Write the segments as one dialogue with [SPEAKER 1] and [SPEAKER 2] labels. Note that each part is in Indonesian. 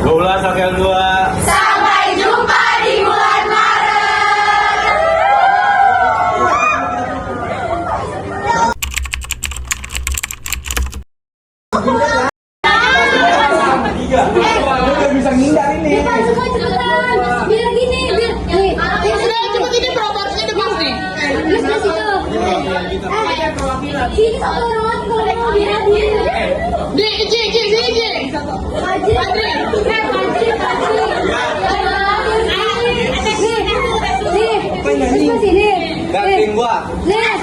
[SPEAKER 1] Ulas oke dua.
[SPEAKER 2] Sampai jumpa di bulan Maret.
[SPEAKER 1] Udah bisa ngindar ini.
[SPEAKER 2] Semua cepetan. Biar gini, biar. Sudah cepet ini proporsinya udah pas nih. Terus ke situ. Sini satu orang kalau mau biar dia. Di, sini. Adri. Sini.
[SPEAKER 1] Ganting gua. Ganting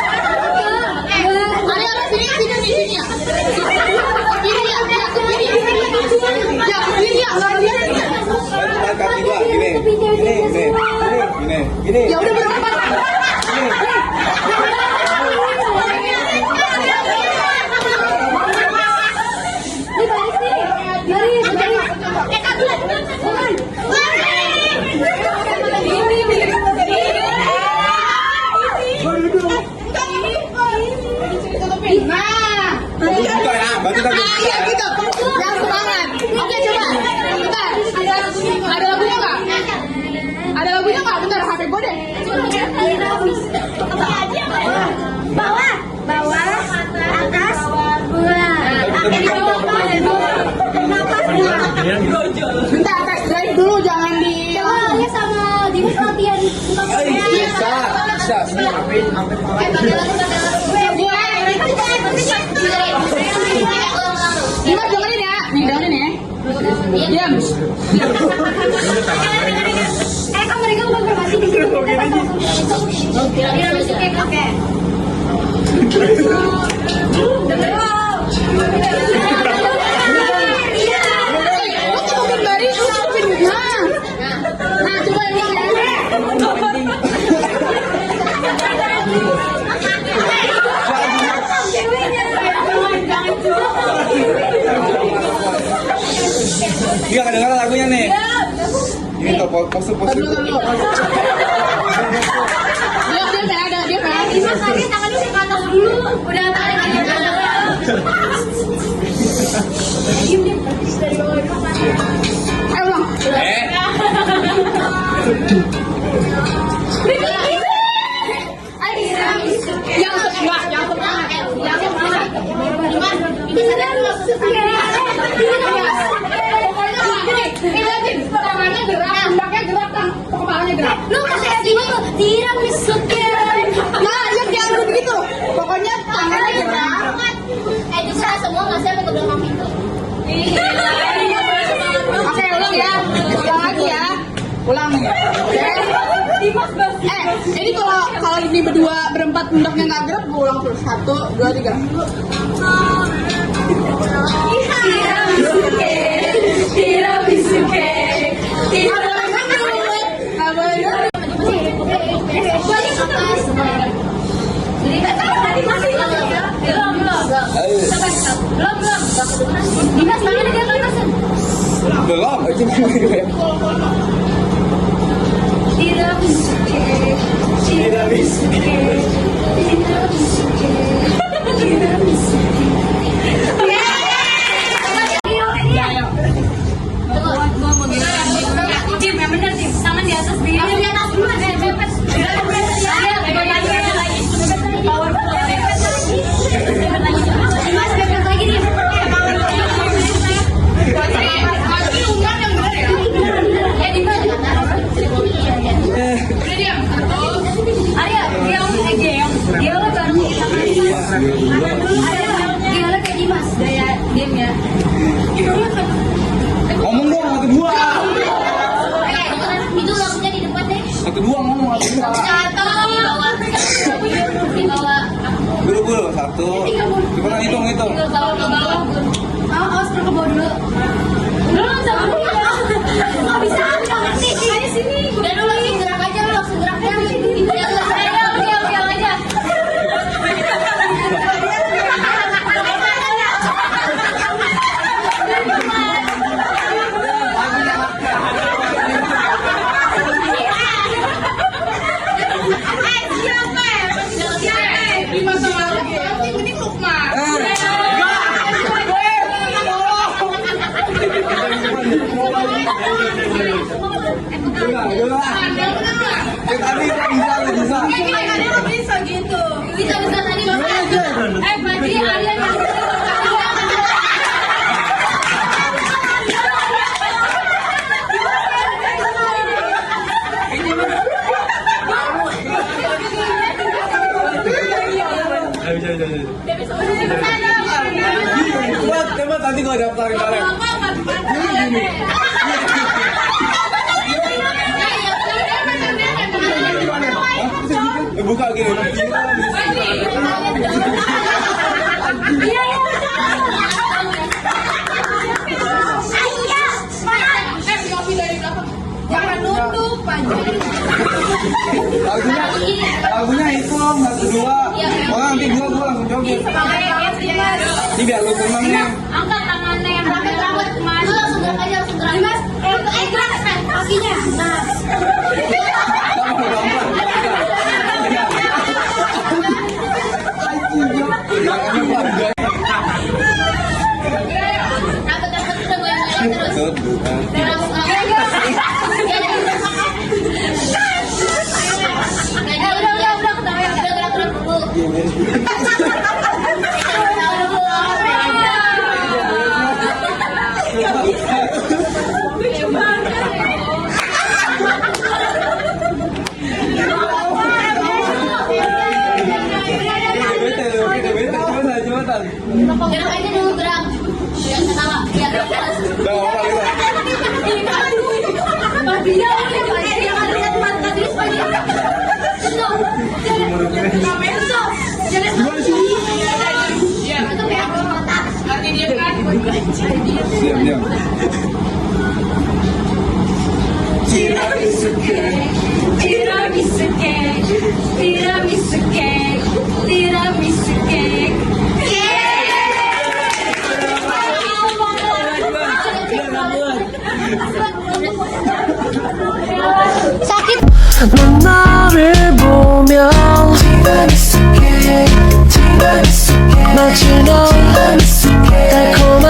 [SPEAKER 1] gua. Gini.
[SPEAKER 2] Ya udah berapa? Ada lagunya nggak? Bentar, HP gue deh. Bawah, atas, bentar, tes drive dulu, jangan di.
[SPEAKER 3] Ya sama Dimas latihan.
[SPEAKER 1] Bisa.
[SPEAKER 2] Dimas dengerin ya, nih dengerin ya. Diam.
[SPEAKER 3] Kan mereka udah berbagi di sini. Kita langsung oke.
[SPEAKER 2] Lu coba gambarin, lu coba nah coba yang
[SPEAKER 1] Iya kedengaran lagunya nih. Ini tuh pose.
[SPEAKER 2] Dia
[SPEAKER 3] Dimas lagi tangannya di atas dulu. Udah tarik lagi.
[SPEAKER 2] Ayo ulang. Yang sebelah. Tangannya gerak, pundaknya gerak, kepalanya gerak.
[SPEAKER 3] Lu kayak gimana? Tiram disukir.
[SPEAKER 2] Nah, jangan begitu. Pokoknya tangannya gerak.
[SPEAKER 3] Bisa semua nggak sih sampai ke belakang pintu.
[SPEAKER 2] Oke, ulang ya. Ulang lagi ya. Ulang ya. Ini kalau ini berdua berempat pundaknya nggak gerak, gue ulang terus. 1, 2, 3. Tiramisu.
[SPEAKER 3] Dimas tangannya dia kan masuk.
[SPEAKER 1] Belum aja.
[SPEAKER 3] Tim, yang bener tim. Tangan di atas dulu. Tangan di atas dulu. Dimas bebas lagi nih.
[SPEAKER 2] Udah diam.
[SPEAKER 3] Ayo, dia baru kita.
[SPEAKER 1] Buka gini.
[SPEAKER 2] Jangan nunduk, Panji.
[SPEAKER 1] Lagunya itu satu dua. Nanti dua langsung joget. Ini biar lu tenangnya.
[SPEAKER 3] Angkat tangannya yang
[SPEAKER 2] Rambut, Mas. Lu langsung gerak aja, langsung gerak. Mas, gerak kakinya. Nah. Gerak aja dulu, gerak. Biar ketawa, biar terus. sakit.
[SPEAKER 4] 넌 나를 보며 마치 너 달콤한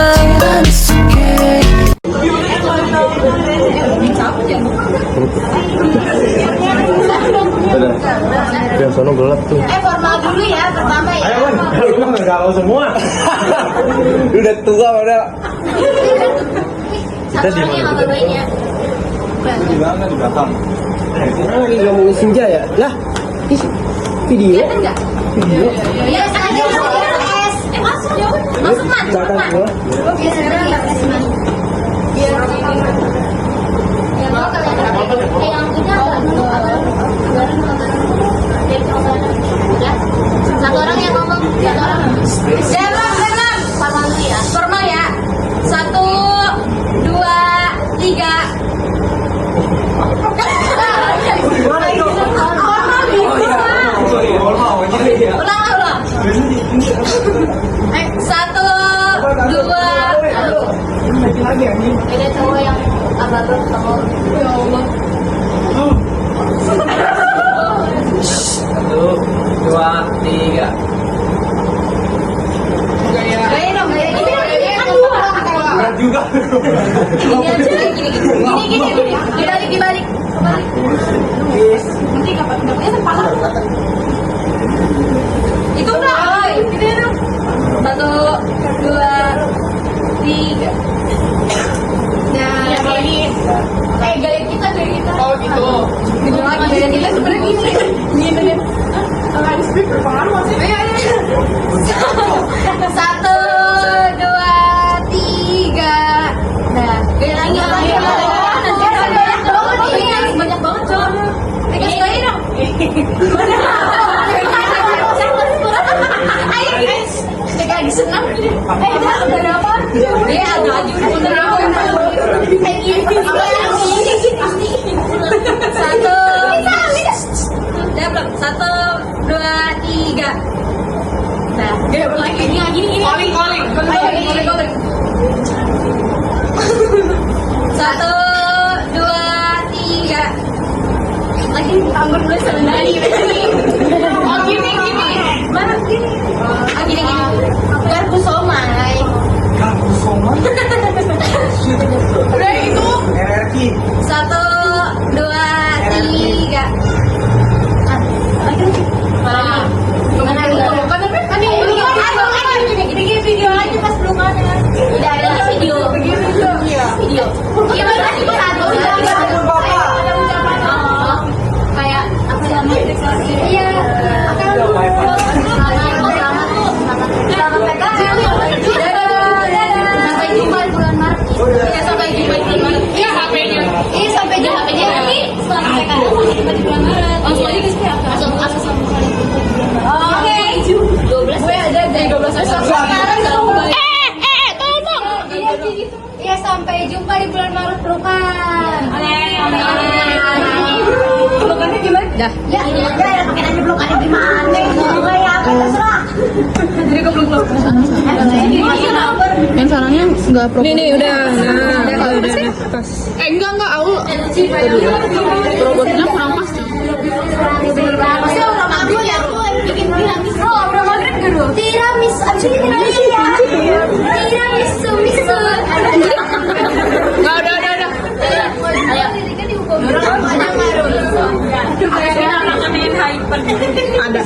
[SPEAKER 5] Yang sono gelap tuh.
[SPEAKER 2] Formal dulu ya, pertama ya.
[SPEAKER 5] Ayo, Wan. Lu nggak galau semua.
[SPEAKER 1] Udah tua udah.
[SPEAKER 2] Satu lagi yang apa baiknya?
[SPEAKER 1] Di mana di belakang?
[SPEAKER 5] Orang lagi ngomongin senja ya? Lah, ih, video.
[SPEAKER 2] Kelihatan nggak?
[SPEAKER 5] Video.
[SPEAKER 2] Ya, sekarang dia masuk S. Masuk ya. Masuk, Man.
[SPEAKER 5] Belakang gua.
[SPEAKER 2] Biasanya nggak kasih. Biar yang punya satu orang yang ngomong, satu orang. Dalam. Formal dulu ya. Formal ya. 1, 2, 3. Ulang. 1, 2. Ada cowok yang abang kamu. Ya Allah.
[SPEAKER 5] 1, 2, 3.
[SPEAKER 1] Berat juga.
[SPEAKER 2] Gini. Dibalik. Nanti kapan dapetnya kepala. Itu enggak, oi. Gitu ya, 1, 2, 3. Nah, lagi. Gaya kita. Oh, gitu. Gitu lagi gaya kita sebenarnya gini. Gini. Ada speaker banget masih. Ayo. 1, 2, 3. Nah, gaya lagi. Banyak banget, Cok. Kasih gaya dong. Ayo, guys. Lagi senang. Ada apa? Dia ada aja bener apa? Satu, 2, 3. Nah, dia lagi gini. Calling. Calling. 1, 2, 3. Lagi anggur dulu sebenarnya. Oh, gini. Mana gini? Gini. Garpu somai.
[SPEAKER 3] harus pelukan.
[SPEAKER 2] Pelukannya gimana? Dah.
[SPEAKER 3] Ya, pakai nanya pelukannya gimana? Kayak apa terserah.
[SPEAKER 2] Jadi gue peluk-peluk.
[SPEAKER 6] Yang sarangnya nggak pro.
[SPEAKER 2] Nih udah.
[SPEAKER 6] Nah, udah pas.
[SPEAKER 2] Enggak, Aul.
[SPEAKER 6] Robotnya kurang pas.
[SPEAKER 3] Pasti orang maghrib ya, bikin tiramis. Oh, orang maghrib gak dulu? Tiramis, abis ini tiramis ya. Tiramisu, misu.
[SPEAKER 2] Nggak, udah.
[SPEAKER 3] Ayo.
[SPEAKER 2] Ada.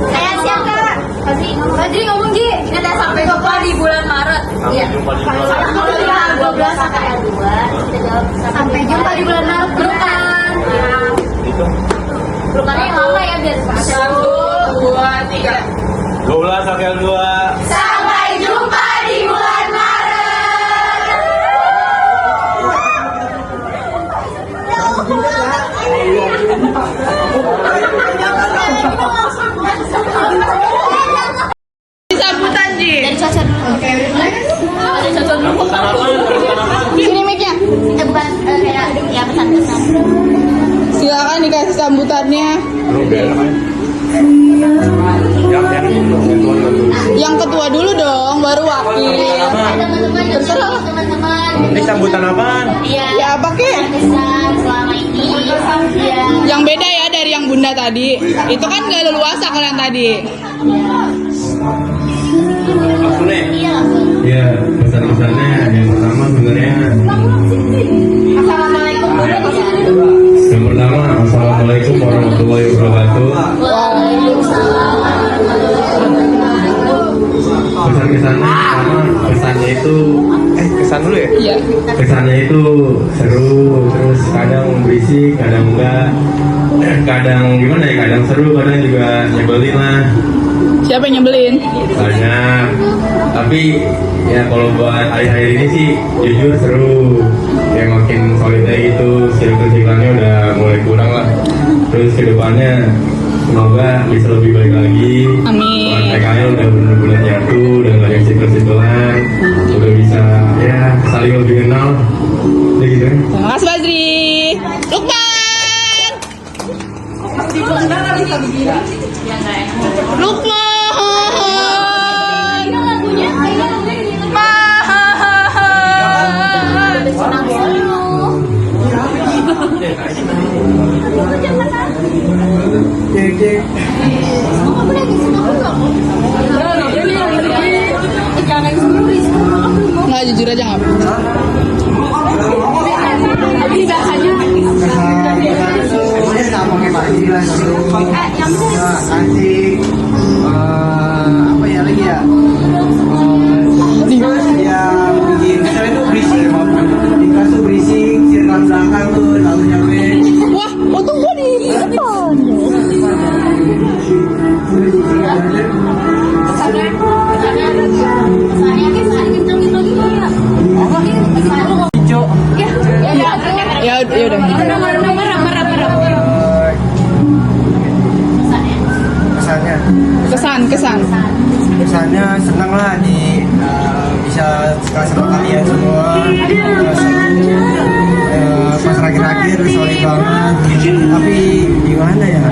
[SPEAKER 3] Saya siap Kak. Fadri ngomong Gi. Ini udah sampai jumpa di bulan Maret. Iya. Kalau tanggal 12 sampai 2 kita jawab sampai jumpa di bulan Maret. Pelukan. Pelukannya yang lama ya biar
[SPEAKER 2] 1, 2, 3.
[SPEAKER 1] 12 sampai 2.
[SPEAKER 3] sampai jumpa di bulan Maret.
[SPEAKER 2] Sambutan, Ji.
[SPEAKER 3] Dari Caca dulu. Dari Caca dulu.
[SPEAKER 6] Sini mic-nya.
[SPEAKER 3] Bukan kayak ya pesan-pesan.
[SPEAKER 6] Silakan dikasih sambutannya. Yang ketua dulu dong, baru wakil.
[SPEAKER 3] Teman-teman.
[SPEAKER 1] Ini sambutan apaan?
[SPEAKER 3] Iya.
[SPEAKER 6] Ya apa kek?
[SPEAKER 3] Kesan selama ini. Iya.
[SPEAKER 6] Yang beda ya dari yang bunda tadi. Itu kan gak leluasa kalau yang tadi.
[SPEAKER 1] Langsung nih.
[SPEAKER 3] Iya langsung.
[SPEAKER 7] Ya, pesan-pesannya yang pertama sebenarnya
[SPEAKER 3] Assalamualaikum
[SPEAKER 7] yang pertama Assalamualaikum warahmatullahi wabarakatuh. Kesan-kesannya pertama kesannya itu
[SPEAKER 1] Kesan dulu ya?
[SPEAKER 6] Iya.
[SPEAKER 7] kesannya itu seru, terus kadang berisik, kadang enggak, kadang gimana ya, kadang seru, kadang juga nyebelin lah.
[SPEAKER 6] Siapa yang nyebelin?
[SPEAKER 7] Banyak, tapi ya kalau buat hari-hari ini sih jujur seru, ya makin solid aja gitu, circle-circle-nya udah mulai kurang lah. Terus kedepannya semoga bisa lebih baik lagi.
[SPEAKER 6] Amin.
[SPEAKER 7] Buat PKL udah bener-bener nyatu, udah gak ada circle-circlean, udah bisa ya saling lebih kenal. Ya gitu kan.
[SPEAKER 6] Terima kasih Bazri. Lukman. Lukman. Nggak, jujur aja nggak.
[SPEAKER 5] Apa ya lagi ya? Yang bikin kita itu berisik, di kelas tuh berisik, circle belakang tuh lalu nyampe.
[SPEAKER 6] Wah, untung gua di depan. Ya udah.
[SPEAKER 5] Kesannya senang lah bisa sekelas sama kalian semua. Pas akhir-akhir solid banget, tapi gimana ya,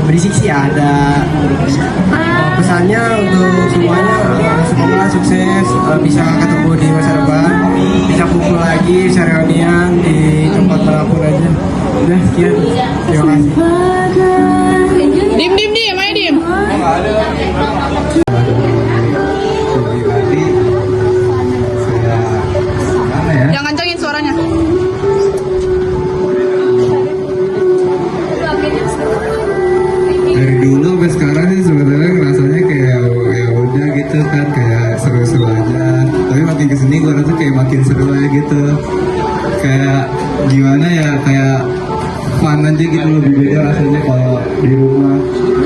[SPEAKER 5] berisik sih ada. Pesannya untuk semuanya, semoga sukses, bisa ketemu di masa depan, bisa kumpul lagi, bisa reunian di tempat manapun aja. Udah sekian, terima kasih.
[SPEAKER 6] Dim, ayo dim. Jangan kencengin suaranya.
[SPEAKER 7] Dari dulu sampai sekarang sih sebenarnya rasanya kayak ya udah gitu kan, kayak seru-seru aja. Tapi makin kesini gue rasa kayak makin seru aja gitu. Kayak gimana ya, kayak fun aja gitu, lebih beda rasanya kalau di rumah.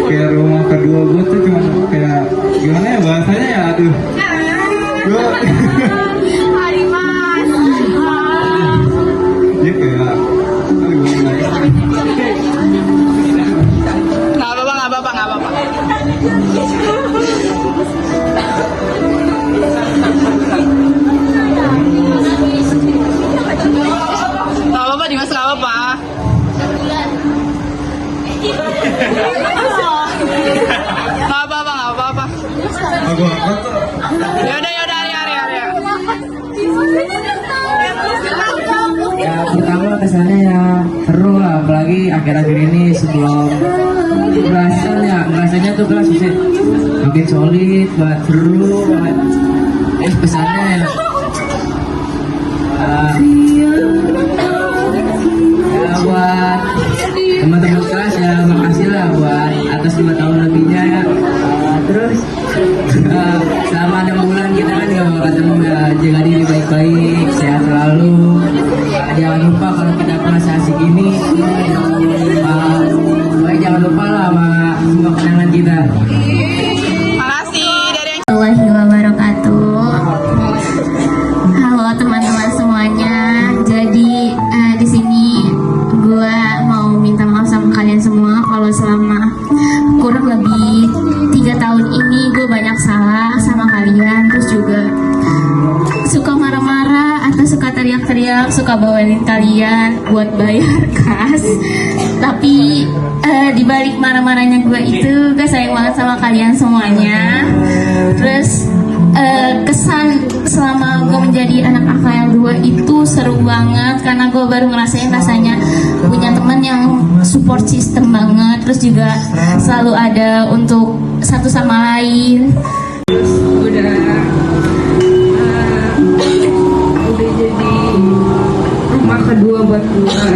[SPEAKER 7] Kayak rumah kedua gue tuh cuma kayak gimana ya bahasanya ya, aduh. Gue dia kayak aduh, gimana ya.
[SPEAKER 6] Nggak apa-apa.
[SPEAKER 5] kesannya ya seru lah, apalagi akhir-akhir ini sebelum rasanya tuh kelas bisa makin solid banget, seru banget. Pesannya ya buat teman-teman kelas ya, makasih lah buat atas 5 tahun lebihnya ya. Terus selama 6 bulan kita kan gak mau ketemu ya, jaga diri baik-baik, sehat selalu. Jangan lupa kalau kita puasa asik ini, jangan lupa lah sama semua kenangan kita.
[SPEAKER 6] Makasih dari yang
[SPEAKER 3] Warahmatullahi wabarakatuh. Halo teman-teman semuanya. Jadi di sini gue mau minta maaf sama kalian semua kalau selama kurang lebih 3 tahun ini gue banyak salah sama kalian. Terus juga suka marah-marah atau suka teriak-teriak, suka bawain kalian buat bayar kas. Tapi di balik marah-marahnya gue itu, gue sayang banget sama kalian semuanya. Terus kesan selama gue menjadi anak AKL 2 itu seru banget karena gue baru ngerasain rasanya punya teman yang support system banget. Terus juga selalu ada untuk satu sama lain.
[SPEAKER 6] udah jadi rumah kedua buat gue.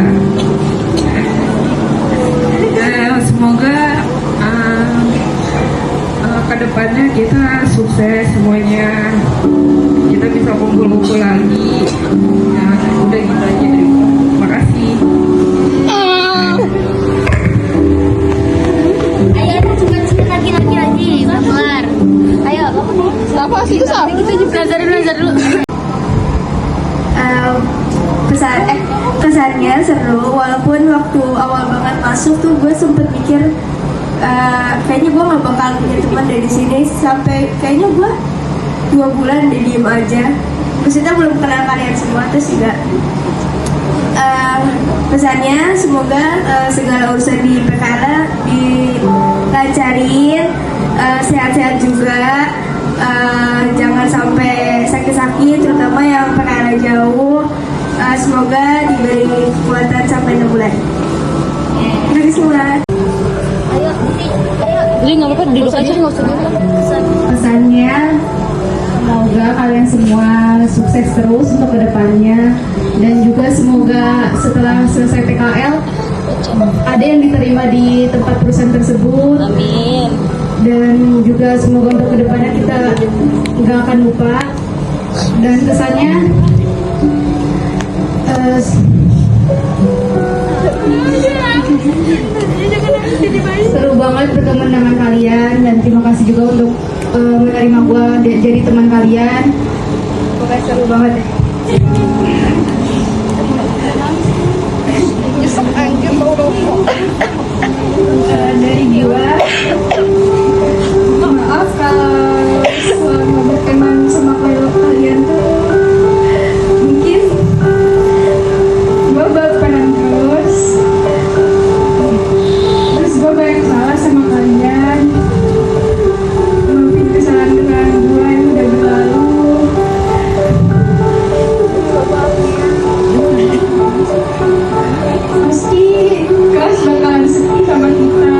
[SPEAKER 6] Semoga kedepannya kita sukses semuanya, kita bisa kumpul-kumpul lagi. Nah, udah gitu aja deh. Makasih.
[SPEAKER 3] Ayo cepat lagi, sabar. Ayo.
[SPEAKER 6] Apa sih itu Sal?
[SPEAKER 3] Kita belajar dulu.
[SPEAKER 2] Kesannya seru, walaupun waktu awal banget masuk tuh gue sempet mikir kayaknya gue gak bakal punya teman dari sini, sampai kayaknya gue 2 bulan deh diem aja. Maksudnya belum kenal kalian semua. Terus juga pesannya semoga segala urusan di PKL dilancarin, sehat-sehat juga, jangan sampai sakit-sakit, terutama yang PKL jauh. Semoga diberi kekuatan sampai 6 bulan. Terima kasih semua.
[SPEAKER 6] Jadi nggak apa-apa duduk aja, nggak usah duduk.
[SPEAKER 2] Pesannya semoga kalian semua sukses terus untuk kedepannya, dan juga semoga setelah selesai PKL ada yang diterima di tempat perusahaan tersebut.
[SPEAKER 6] Amin.
[SPEAKER 2] Dan juga semoga untuk kedepannya kita nggak akan lupa. Dan kesannya seru banget berteman dengan kalian, dan terima kasih juga untuk menerima gue jadi teman kalian. Pokoknya seru banget deh. Dari gue maaf kalau selama berteman sama kalian tuh mungkin gue berperan terus gue banyak salah sama kalian. Maafin kesalahan-kesalahan gue yang udah berlalu. Pasti kelas bakalan sedih sama kita,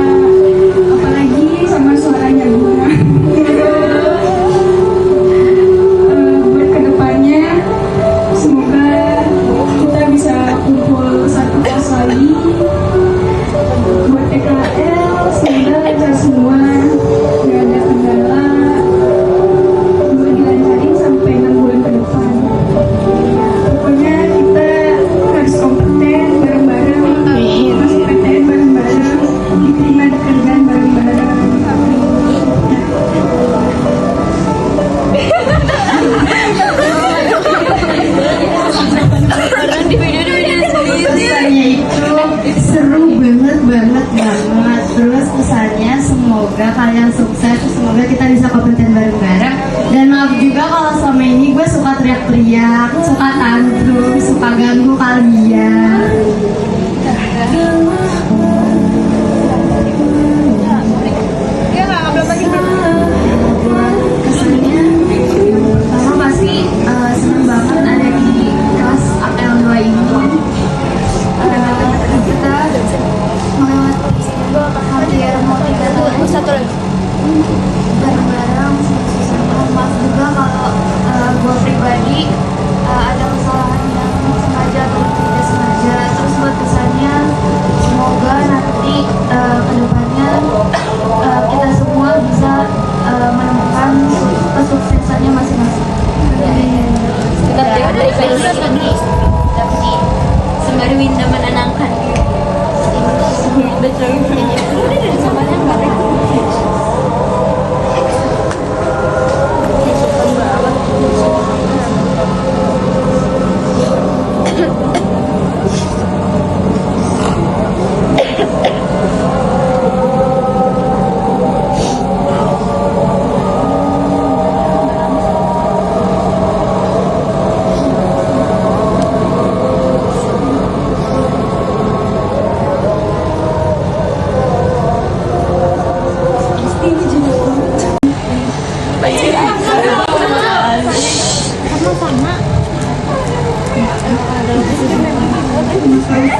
[SPEAKER 2] apalagi sama suaranya gue. Buat kedepannya semoga kita bisa kumpul satu kelas lagi. Buat PKL semoga lancar semua, gak ada kendala, semoga dilancarin sampai 6 bulan ke depan. Pokoknya kita harus kompeten bareng-bareng, masuk PTN bareng-bareng, diterima di kerjaan bareng-bareng.
[SPEAKER 3] Pesannya itu seru banget. Terus pesannya semoga kalian sukses, semoga kita bisa kompeten bareng-bareng. Dan maaf juga kalau selama ini gue suka teriak-teriak, suka tantrum, suka ganggu kalian. Kesannya pertama pasti seneng banget ada di kelas AKL 2 ini. sembari Winda menenangkan diri. Betul. Dari zamannya nggak ada.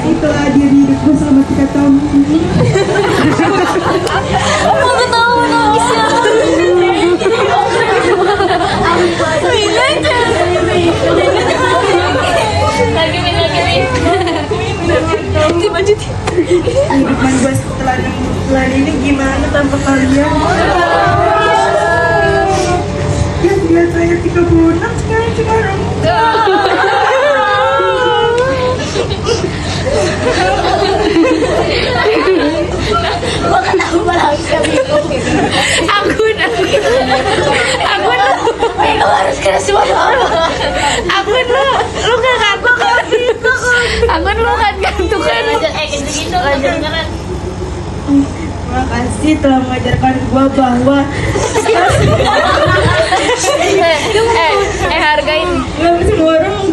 [SPEAKER 6] Setelah dia di hidupku selama 3 tahun ini. Kehidupan gue setelah 6 bulan ini gimana tanpa kalian? Yang biasanya 36 sekarang cuma
[SPEAKER 2] Aku bukan gantungan.
[SPEAKER 6] Makasih telah mengajarkan gua bahwa
[SPEAKER 2] Hargain.
[SPEAKER 6] nggak semua orang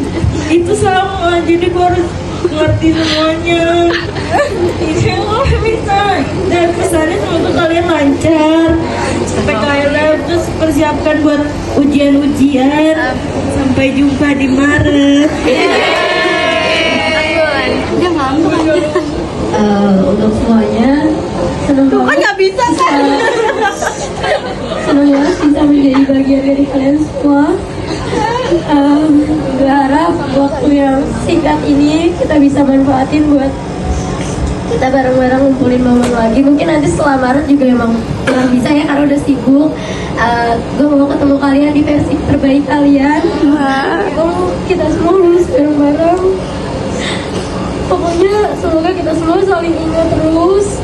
[SPEAKER 6] itu sama, jadi gua harus ngerti semuanya. Ini gua bisa. Dan pesannya semoga kalian lancar sampai KLF, terus persiapkan buat ujian-ujian. Sampai jumpa di Maret.
[SPEAKER 3] Dia ngantuk aja. Untuk semuanya senang banget.
[SPEAKER 6] Nggak bisa kan?
[SPEAKER 3] Senang banget bisa menjadi bagian dari kalian semua. Berharap waktu yang singkat ini kita bisa manfaatin buat kita bareng-bareng ngumpulin momen lagi. Mungkin nanti setelah Maret juga emang kurang bisa ya karena udah sibuk. Gue mau ketemu kalian di versi terbaik kalian. Gue mau kita semua lulus bareng-bareng. Pokoknya semoga kita semua saling ingat terus.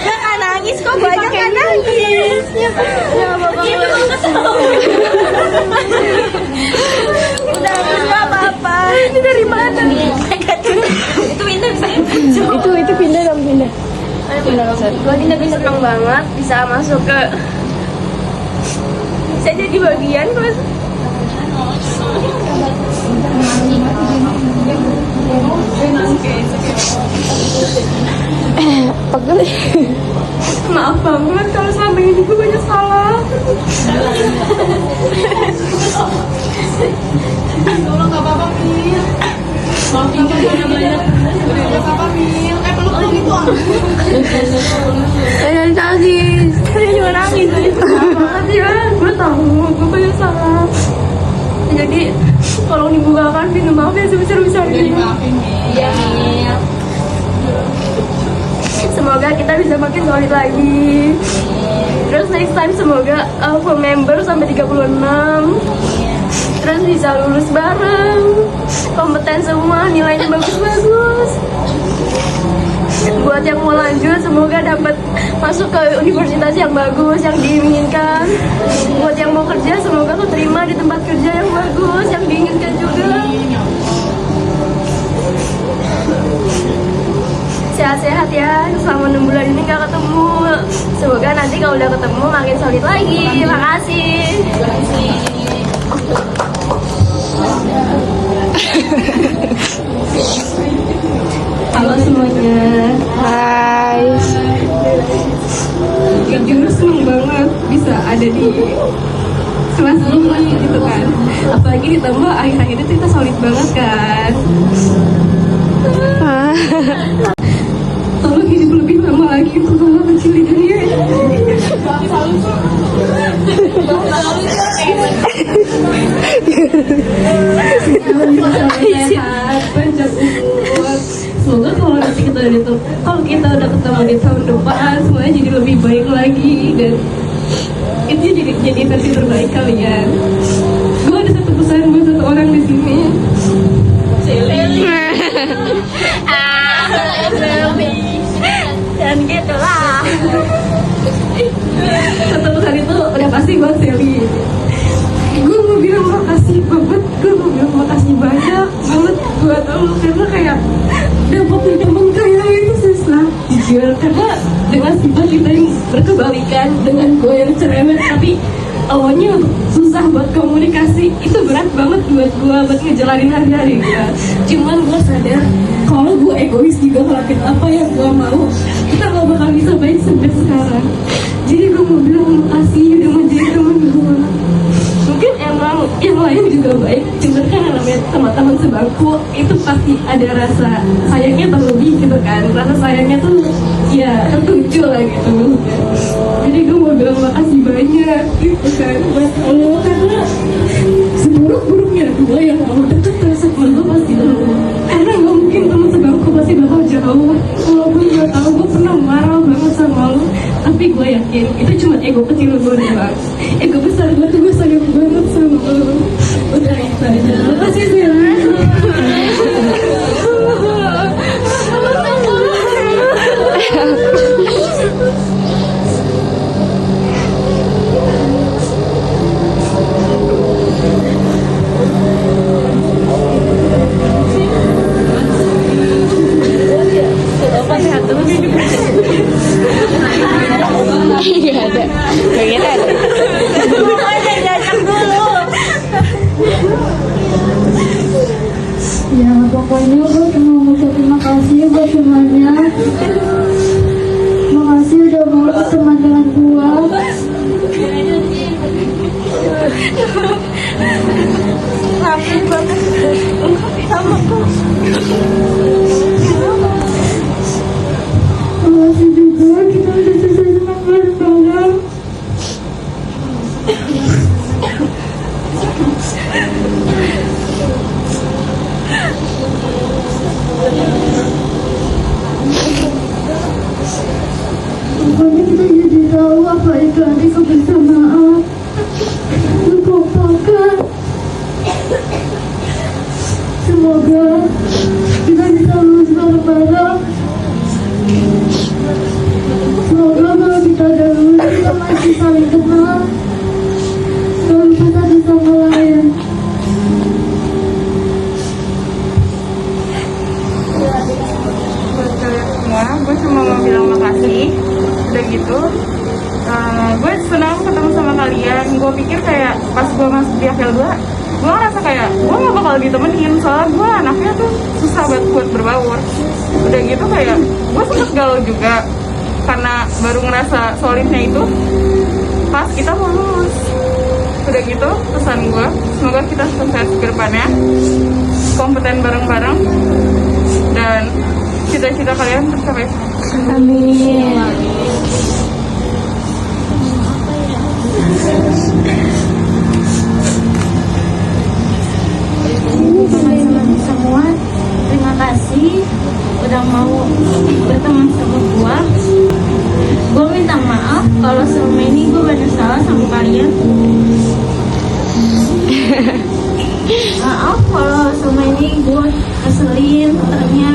[SPEAKER 2] Jangan nangis kok, banyak kan nangis. Ya apa-apa. Udah nggak apa-apa. Ini dari mana nih? Itu pindah bisa. Itu pindah dong pindah. Gue Dinda senang banget bisa masuk ke bisa jadi bagian mas. Pegel. Maaf banget kalau selama ini gue banyak salah. Tolong gak apa-apa Mil. Maafin gue banyak. Gak apa-apa Mil. Peluk dong itu. Jangan nangis. Saya juga nangis. Makasih ya. Gue tahu gue banyak salah. Jadi tolong dibukakan pintu maaf ya sebesar-besarnya. Iya Mil. Semoga kita bisa makin solid lagi. Terus next time semoga full member sampai 36. Terus bisa lulus bareng. Kompeten semua, nilainya bagus-bagus. Buat yang mau lanjut semoga dapat masuk ke universitas yang bagus, yang diinginkan. Buat yang mau kerja semoga keterima di tempat kerja yang bagus, yang diinginkan juga. Sehat-sehat ya, selama 6 bulan ini gak ketemu. Semoga nanti kalau udah ketemu makin solid lagi. Makasih.
[SPEAKER 3] Halo semuanya.
[SPEAKER 2] Hai.
[SPEAKER 6] Jujur seneng banget bisa ada di kelas ini gitu kan. Apalagi ditambah akhir-akhir itu kita solid banget kan. Tolong hidup lebih lama lagi untuk hal kecil di dunia ini. Sehat, panjang umur. Semoga kalau nanti kita udah ketemu
[SPEAKER 2] di tahun depan semuanya jadi lebih baik lagi dan itu jadi versi terbaik kalian. Gue ada satu pesan buat satu orang di sini.
[SPEAKER 6] Dan gitu lah.
[SPEAKER 2] Satu pesan itu udah pasti buat Sally. Gue mau bilang makasih banget, gue mau bilang makasih banyak banget buat lo karena kayak dapetin temen kayak itu susah jujur, karena dengan sifat kita yang berkebalikan dengan gue yang cerewet tapi awalnya susah buat komunikasi itu berat banget buat gue buat ngejalanin hari-hari gue. Cuman gue sadar kalau gue egois juga ngelakuin apa yang gue mau, kita gak bakal bisa baik sampai sekarang. Jadi gue mau bilang makasih udah menjadi teman gue. Mungkin emang yang lain juga baik, cuman kan namanya teman-teman sebangku itu pasti ada rasa sayangnya terlebih gitu kan, rasa sayangnya tuh ya tertuju lah gitu. Jadi gue mau bilang makasih banyak gitu kan buat lo, karena seburuk-buruknya gue yang mau deket terus sama lo pasti lo, karena gak mungkin teman sebangku pasti bakal jauh. Walaupun gue tahu gue pernah marah banget sama lo, tapi gue yakin itu cuma ego kecil gue doang. Ego besar gue tuh gue sayang banget sama lo. Udah itu aja. Makasih Sila.
[SPEAKER 3] Ya pokoknya gue cuma mau ngucapin makasih buat semuanya. Makasih udah mau berteman dengan gue.
[SPEAKER 6] Maafin banget sama aku.
[SPEAKER 3] Makasih juga kita udah selesai senang bareng-bareng. Pokoknya kita jadi tahu apa itu arti kebersamaan, lupakan. Semoga kita bisa lulus bareng-bareng. Semoga kalau kita udah lulus kita masih saling kenal, gak lupa satu sama lain.
[SPEAKER 6] Buat kalian semua, gue cuma mau bilang makasih. Udah gitu, gue senang ketemu sama kalian. Gue pikir kayak pas gue masuk di akhir 2, gue ngerasa kayak gue gak bakal ditemenin, soalnya gue anaknya tuh susah banget buat berbaur. Udah gitu kayak gue sempet galau juga karena baru ngerasa solidnya itu pas kita mau lulus. Udah gitu pesan gue, semoga kita sukses ke depannya, kompeten bareng-bareng, dan cita-cita kalian tercapai.
[SPEAKER 3] Amin. Teman-teman semua, terima kasih udah mau berteman sama gua. Gua minta maaf kalau selama ini gua banyak salah sama kalian. Maaf kalau selama ini gua keselin, katanya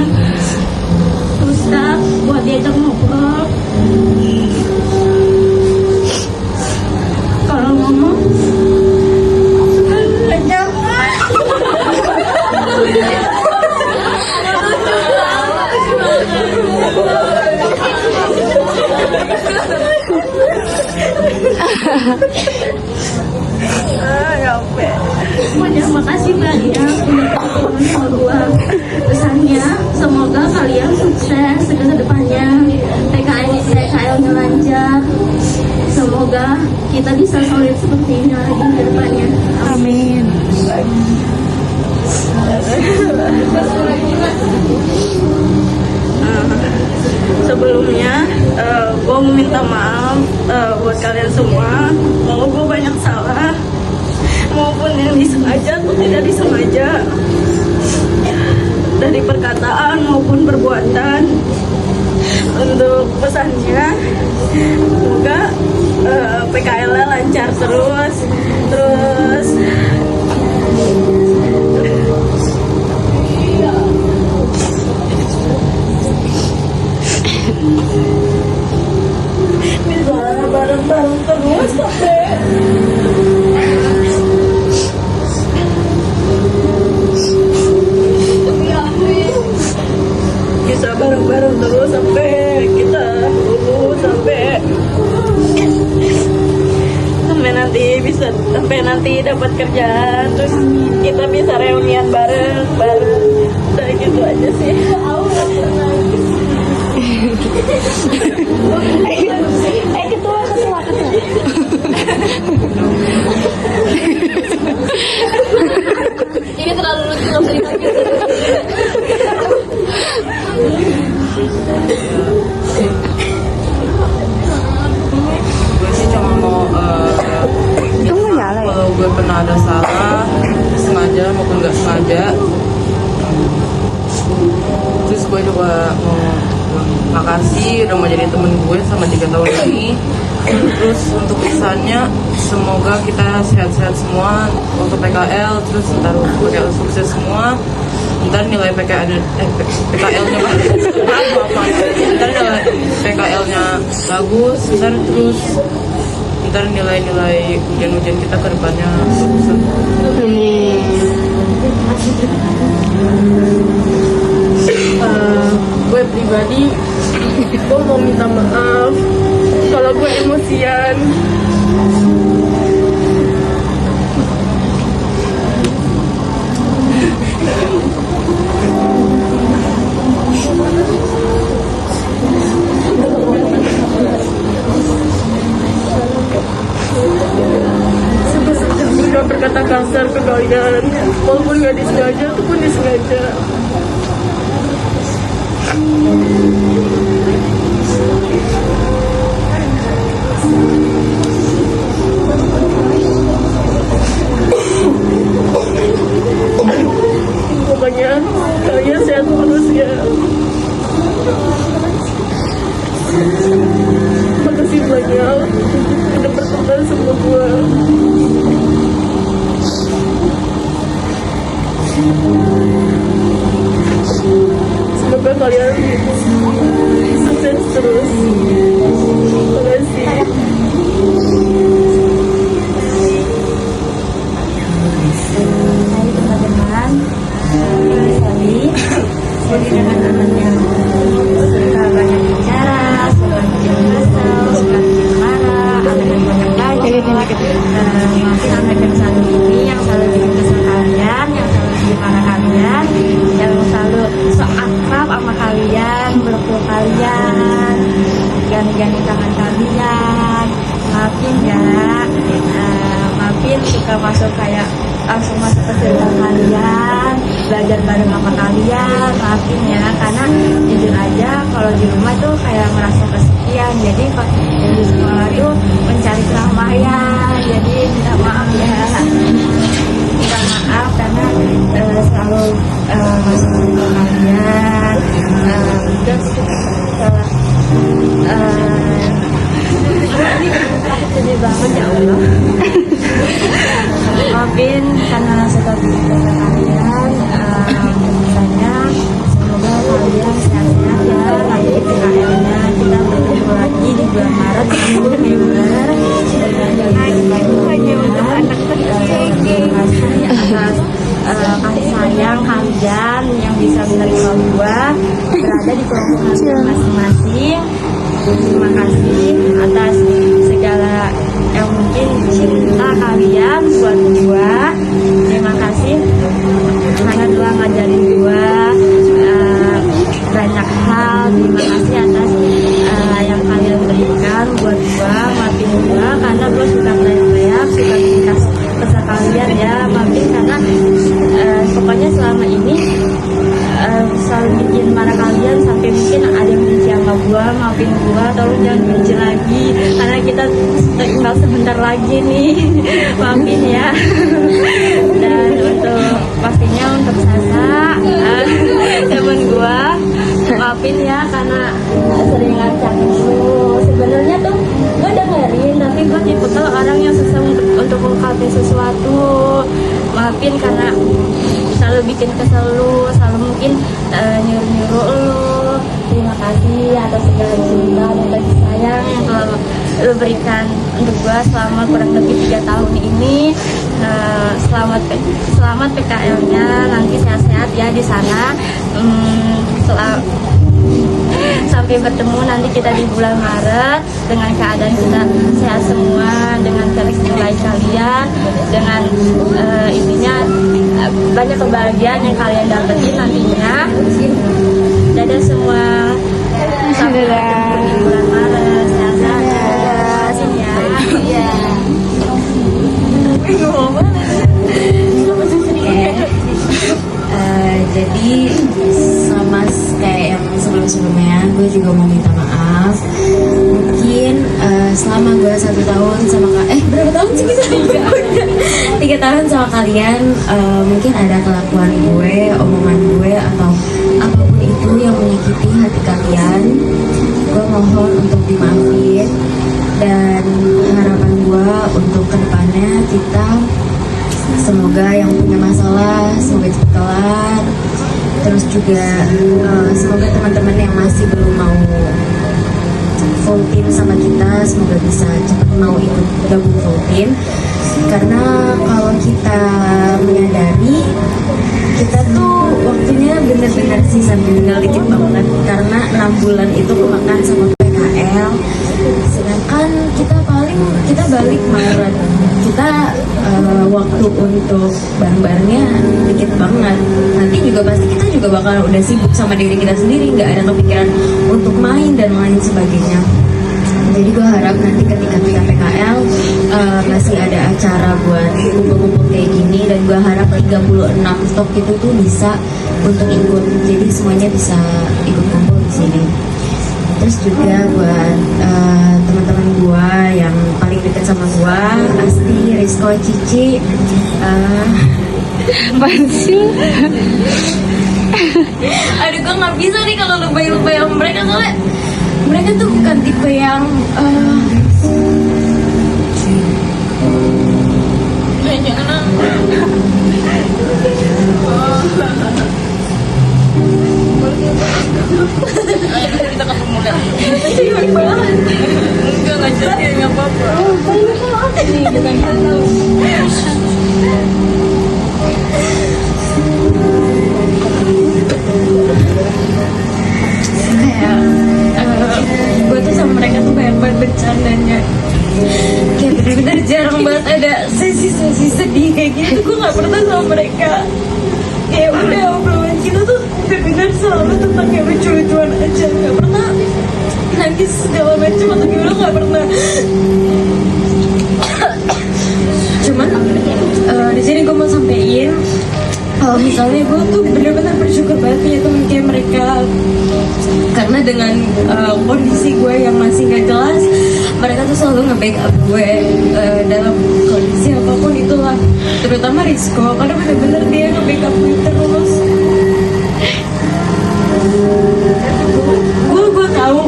[SPEAKER 3] susah buat diajak ngobrol. Kalau ngomong terima kasih banyak udah teman sama gua. Pesannya semoga kalian sukses ke depannya, PKL-nya lancar, semoga kita bisa solid seperti ini lagi ke depannya.
[SPEAKER 6] Amin. Sebelumnya gue mau minta maaf buat kalian semua kalau gue banyak salah, maupun yang disengaja atau tidak disengaja, dari perkataan maupun perbuatan. Untuk pesannya, semoga PKL-nya lancar terus. Bisa bareng-bareng terus sampai kita lulus, sampai nanti dapat kerjaan, terus kita bisa reunian bareng. Udah gitu aja sih. Ketua.
[SPEAKER 2] Ini terlalu lucu, nggak bisa dipakai.
[SPEAKER 8] Gue sih cuma mau kalau gue pernah ada salah sengaja maupun nggak sengaja, terus gue juga mau makasih udah mau jadi temen gue sama 3 tahun ini. Terus untuk pesannya, semoga kita sehat-sehat semua waktu PKL, terus ntar PKL sukses semua, ntar nilai PKL-nya ntar nilai PKL-nya bagus, ntar nilai ujian kita ke depannya bagus.
[SPEAKER 6] Gue pribadi, gue mau minta maaf kalau gue emosian. Sudah berkata kasar ke kalian, walaupun nggak disengaja ataupun disengaja. Pokoknya kalian sehat terus ya. Makasih banyak udah berteman sama gue. Semoga kalian sukses terus. Terima kasih.
[SPEAKER 9] Teman-teman, Sally dengan anak yang suka banyak bicara, suka bikin kesel, suka bikin marah, anak yang banyak belajar. Maafin anak yang satu ini yang selalu bikin kesel kalian, yang selalu bikin marah kalian, yang selalu sok akrab sama kalian, peluk kalian, ganti-ganti tangan kalian. Maafin ya, maafin suka masuk kayak langsung masuk ke circle kalian, belajar bareng sama kalian. Maafin ya, karena jujur aja kalau di rumah tuh kayak merasa kesepian, jadi di sekolah tuh mencari keramaian. Jadi minta maaf ya, minta maaf karena selalu masuk ke circle kalian. Terus sedih banget ya Allah. Maafin karena suka bikin kesel kalian. Misalnya semoga kalian sehat-sehat ya. Nanti PKL-nya kita bertemu lagi di bulan Maret di September. Terima kasih atas kasih sayang kalian yang bisa menerima gua berada di kelompok kalian masing-masing. Terima kasih atas segala yang mungkin cinta kalian buat gua. Terima kasih karena telah ngajarin gua banyak hal. Terima kasih atas yang kalian berikan buat gua. Maafin gua karena gua suka teriak-teriak, suka bikin kesal kalian ya. Maafin karena pokoknya selama ini selalu bikin marah kalian sampai mungkin ada yang benci sama gua. Maafin gua, tolong jangan benci lagi karena kita tinggal sebentar lagi nih. Maafin ya. Dan untuk pastinya untuk Sasa temen gua, maaf maafin ya karena sering ngacak itu. Sebenarnya tuh gue dengerin, tapi gue tipikal orang yang susah untuk mengungkapin sesuatu. Maafin karena selalu bikin kesel lu, selalu mungkin nyuruh-nyuruh lu. Terima kasih atas segala cinta dan kasih sayang yang selalu lu berikan untuk gue selama kurang lebih 3 tahun ini. Selamat PKL-nya, nanti sehat-sehat ya di sana. Sampai bertemu nanti kita di bulan Maret dengan keadaan kita sehat semua, dengan nilai kalian, dengan intinya banyak kebahagiaan yang kalian dapetin nantinya. Dadah semua, sampai bertemu di bulan Maret, sehat-sehat ya. Iya.
[SPEAKER 3] Jadi sama kayak yang sebelum-sebelumnya, gue juga mau minta maaf. Mungkin selama gue 1 tahun sama berapa tahun sih kita? 3 tahun sama kalian, mungkin ada kelakuan gue, omongan gue, atau apapun itu yang menyakiti hati kalian. Gue mohon untuk dimaafin, dan harapan gue untuk kedepannya kita semoga yang punya masalah semoga cepat kelar. Terus juga semoga teman-teman yang masih belum mau full team sama kita semoga bisa cepat mau ikut gabung full team. Karena kalau kita menyadari kita tuh waktunya bener-bener sisa tinggal dikit banget, karena 6 bulan itu kemakan sama PKL. Sedangkan kita balik Maret, kita waktu untuk bareng-barengnya dikit banget. Nanti juga pasti kita juga bakal udah sibuk sama diri kita sendiri, nggak ada kepikiran untuk main dan lain sebagainya. Jadi gue harap nanti ketika kita PKL masih ada acara buat kumpul-kumpul kayak gini, dan gue harap 36 stok itu tuh bisa untuk ikut, jadi semuanya bisa ikut kumpul di sini. Terus juga buat teman-teman gue yang paling dekat sama gue, Asti, Rizko, Cici, aduh gue nggak bisa nih kalau lebay-lebay sama mereka, soalnya mereka tuh bukan tipe yang
[SPEAKER 8] Enggak jadi, nggak apa-apa.
[SPEAKER 9] Gue tuh sama mereka tuh banyak banget bercandanya, kayak bener-bener jarang banget ada sesi-sesi sedih kayak gini tuh gue nggak pernah sama mereka. Kayak udah obrolan kita tuh bener-bener selalu tentang kayak lucu-lucuan aja, nggak pernah nangis segala macam atau gimana, nggak pernah. Cuman di sini gue mau sampein kalau misalnya gue tuh bener-bener bersyukur banget punya temen kayak mereka, karena dengan kondisi gue yang masih gak jelas, mereka tuh selalu nge-backup gue dalam kondisi apapun itulah, terutama Rizko, karena bener-bener dia nge-backup gue terus. Gue tahu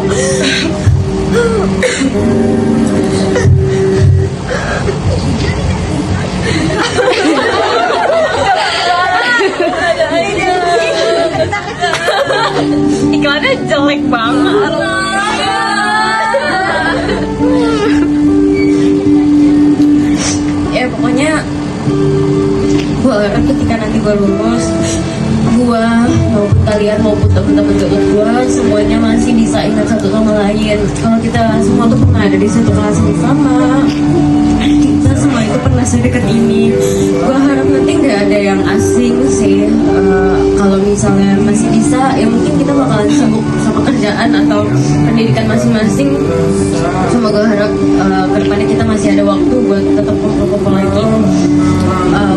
[SPEAKER 9] iklannya jelek banget. Ya pokoknya gue harap ketika nanti gue lulus, gue maupun kalian maupun teman-teman gue semuanya masih bisa ingat satu sama lain. Kalau kita semua tuh pernah ada di satu kelas yang sama, kita semua itu pernah sedekat ini. Gue harap nanti nggak ada yang asing sih. Kalau misalnya masih bisa, ya mungkin kita bakalan sibuk sama kerjaan atau pendidikan masing-masing. Cuma gue harap kedepannya kita masih ada waktu buat tetap kumpul-kumpul lagi.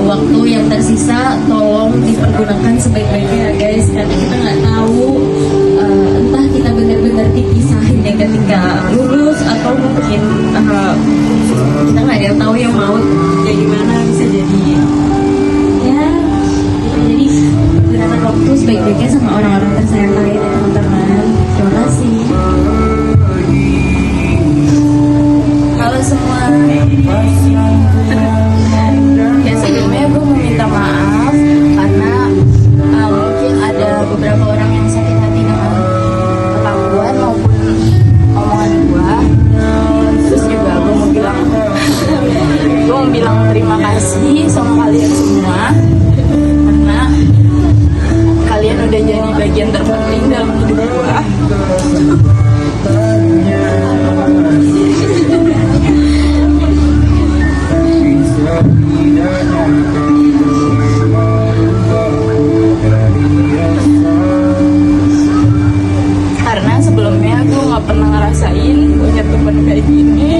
[SPEAKER 9] Waktu yang tersisa tolong dipergunakan sebaik-baiknya ya guys, karena kita nggak tahu entah kita benar-benar dipisahin ya ketika lulus, atau mungkin kita nggak ada yang tahu yang mau kayak gimana, bisa jadi ya gitu. Jadi gunakan waktu sebaik-baiknya sama orang-orang tersayang kalian ya teman-teman.
[SPEAKER 6] bersyukurin punya teman kayak gini.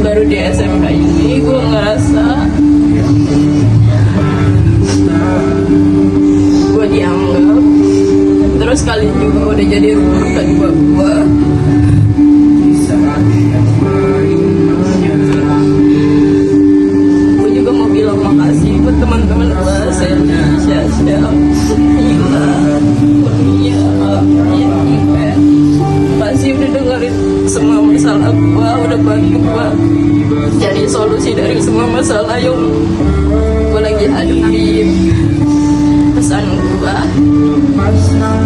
[SPEAKER 6] Baru di SMK ini gue ngerasa gue dianggap, terus kalian juga udah jadi rumah kedua gue. Gue juga mau bilang makasih buat teman-teman gue, Sally, Syasha, Ila, Kurnia, Ipen. Makasih udah dengerin semua masalah gue, udah bantu gue cari solusi dari semua masalah yang gue lagi hadapin. Pesan gue,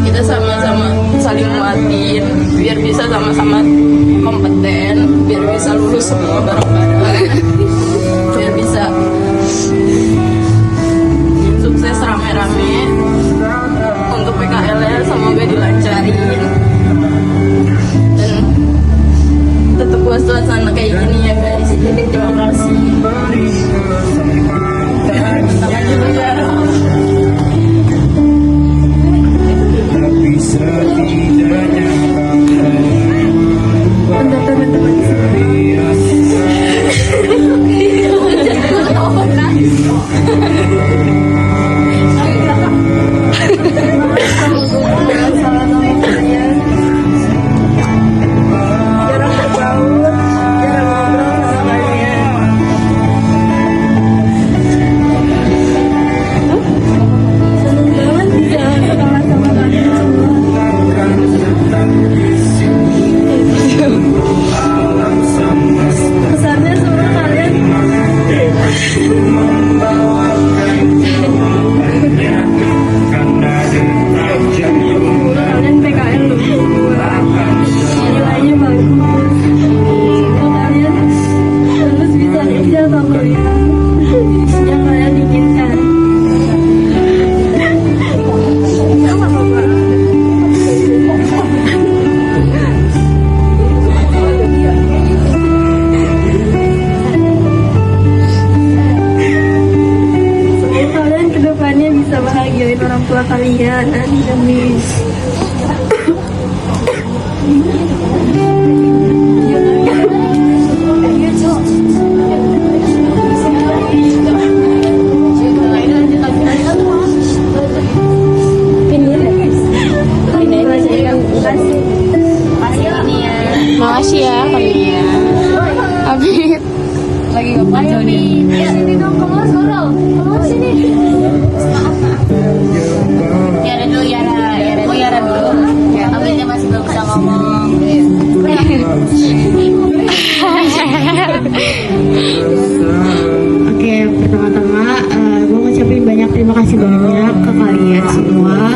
[SPEAKER 6] kita sama-sama saling nguatin biar bisa sama-sama kompeten, biar bisa lulus semua bareng-bareng, biar bisa sukses rame-rame untuk PKL-nya, semoga dilancarin dan tetap buat suasana kayak gini ya guys. Terima kasih. Tangan juga ya. Untuk teman-teman di jarang berbaur, jarang ngobrol sama kalian. Seneng banget bisa kenalan sama kalian semua. Pesannya sama kalian. Kalian PKL nilainya bagus. Kalian terus bisa kerja sama yang kalian inginkan. Semoga kalian kedepannya bisa bahagiain orang tua kalian. Amin.
[SPEAKER 3] Makasih ya Kurnia. Abid lagi ngapain nih?
[SPEAKER 2] Ya, sini dong, kamu suruh. Kamu sini.
[SPEAKER 3] Yara dulu, Yara. Oh Yara dulu. Abidnya masih belum bisa ngomong. Oke, pertama-tama gue ngucapin banyak terima kasih banyak ke kalian semua.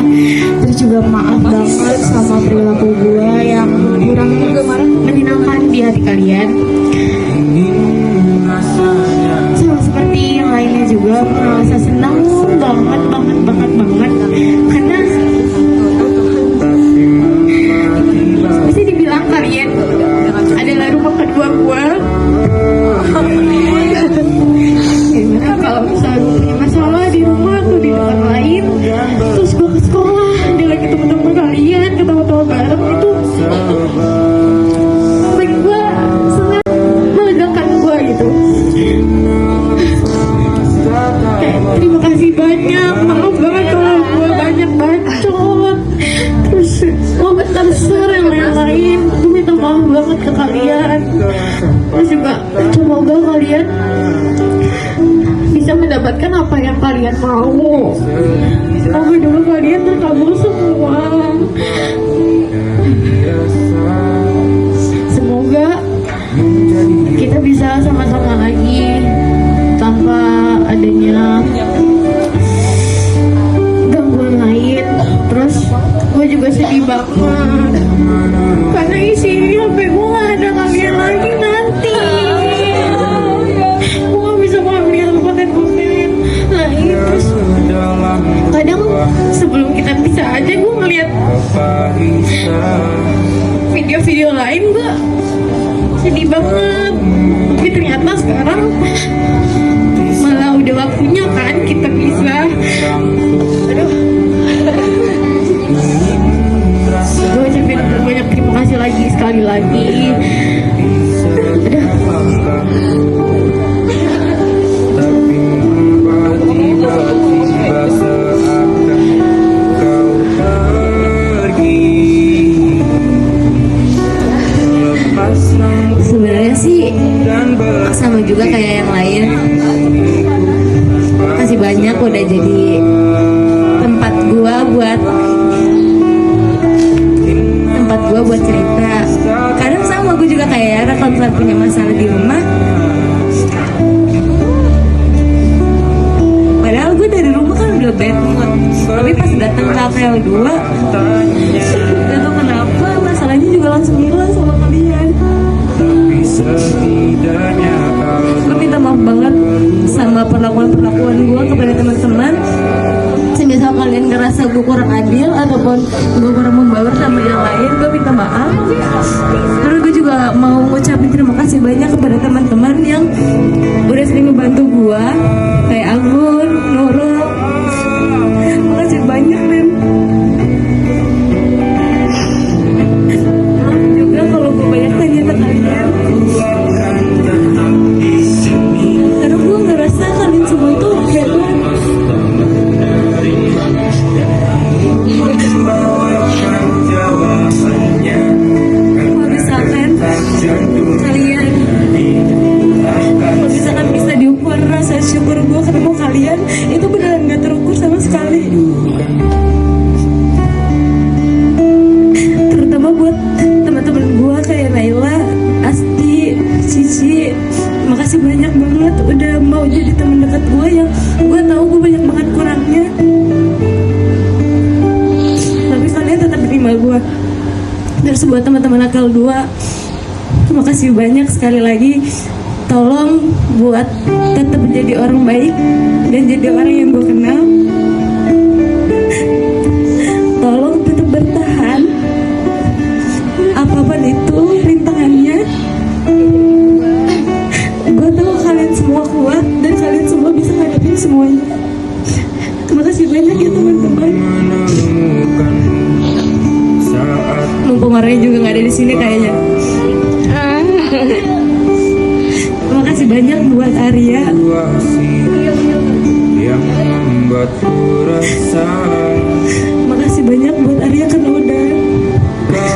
[SPEAKER 3] Terus juga maaf banget sama perilaku gue yang kurang menyenangkan di hati kalian. Sama seperti yang lainnya juga merasa senang banget karena bisa dibilang kalian adalah rumah kedua gue. Gimana kalau misalnya gue punya masalah di rumah atau di tempat lain, terus gue ke sekolah dengan teman-teman kalian, ketawa-tawa bareng itu bagi gue sangat melegakan gue gitu. Terima kasih banyak, maaf banget kalau gue banyak bacot, terus komentar besar yang lain-lain. Gue minta maaf banget ke kalian. Terus juga semoga kalian bisa mendapatkan apa yang kalian mau. Semoga dulu kalian terkabul semua. Semoga kita bisa sama-sama lagi tanpa adanya gangguan lain. Terus gue juga sedih banget karena isi HP gue gak ada kalian lagi nanti. Gue gak bisa ngambil konten-konten lain. Terus kadang sebelum kita bisa aja gue ngeliat video
[SPEAKER 6] video lain gue sedih banget. Tapi ternyata sekarang malah udah waktunya kan kita pisah. Aduh. Gue ucapin banyak terima kasih lagi sekali lagi.
[SPEAKER 3] Sebenarnya sih sama juga kayak yang lain. Makasih banyak udah jadi tempat gua buat cerita. Kadang sama gue juga kayak Yara, kalau misalnya punya masalah di rumah, padahal gue dari rumah kan udah bad mood, tapi pas datang ke AKL 2 gak tau kenapa masalahnya juga langsung hilang sama kalian. Gue minta maaf banget sama perlakuan gue kepada teman-teman. Semisal kalian ngerasa gue kurang adil ataupun gue kurang membaur sama yang lain, gue minta maaf. Terus gue juga mau ngucapin terima kasih banyak kepada teman-teman yang udah sering membantu gue, kayak Anggun, Nurul. Makasih banyak, men. Juga kalau gue banyak tanya ke kalian, karena gue ngerasa kalian semua itu hebat. Kalau misalkan bisa diukur rasa syukur gue ketemu kalian, itu beneran gak terukur sama sekali. Terutama buat teman-teman gue kayak Naila, Asti, Cici. Makasih banyak banget udah mau jadi teman dekat gue yang gue tahu gue banyak banget kurangnya, tapi kalian tetap terima gue. Terus buat teman-teman AKL 2, terima kasih banyak sekali lagi. Tolong buat tetap menjadi orang baik dan jadi orang yang gue kenal. Tolong tetap bertahan apapun itu rintangannya. Gue tahu kalian semua kuat dan kalian semua bisa ngadepin semuanya. Terima kasih banyak ya teman-teman. Mumpung orangnya juga nggak ada di sini kayaknya. Terima kasih banyak buat Arya. Makasih banyak buat Arya karena udah